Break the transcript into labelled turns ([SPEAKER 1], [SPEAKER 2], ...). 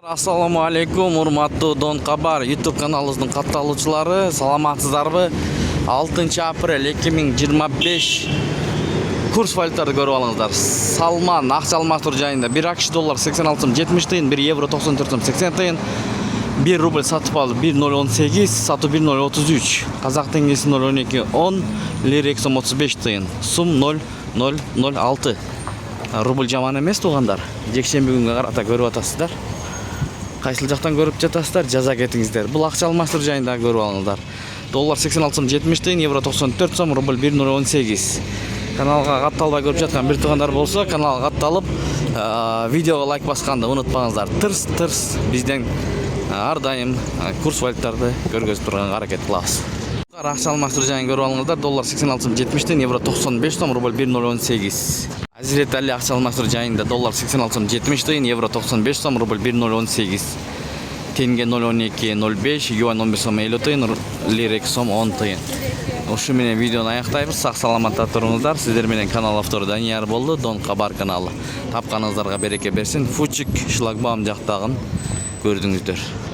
[SPEAKER 1] Assalamu алейкум, урматтуу Дон Кабар YouTube каналыбыздын катталуучулары, саламатсыздарбы? 6 апрель 2025 курс валюталарды көрүп алыңыздар. Салман акча алмаштыруу жайында 1 AQSh доллар 86 сом 70 тыйын, 1 евро 94 сом 80 тыйын, 1 рубль сатып алды 1.018, сатуу 1.033, казак теңгеси 0.1210, лирик сом 35 тыйын, сум 0.006. Рубль жаман эмес туугандар. Жекшемби күнгө карата көрүп атасыздар. Кайсыл жактан көрүп жатасыздар, жаза кетиңиздер. Бул акча алмаштыруу жайында көрүп алыңыздар. Доллар 86 сом 70 тыйын, евро 94 сом, рубль 1.018. Каналга катталбай көрүп жаткан бир туугандар болсо, каналга катталып, видеого лайк басканды унутпаңыздар. Тырс бизден ар дайым курс валюталарды көргөзүп турганга аракет кылабыз. Акча алмаштыруу жайын көрүп алыңыздар. Доллар 86 сом 70 тыйын, евро 95 сом, рубль 1.018. Азирет Али акча алмаштыруу жайында доллар 86 сом 70 тыйын, евро 95 сом, рубль 1.018. Тенге 0.1205, юань 15 сом 50 тыйын, лирик сом 10 тыйын. Ушу менен видеону аяктайбыз. Сак саламатта туруңуздар. Сиздер менен канал автору Данияр болду, Дон Кабар каналы. Тапканыңыздарга береке берсин. Фучик шлагбаум жактагын көрдүңүздөр.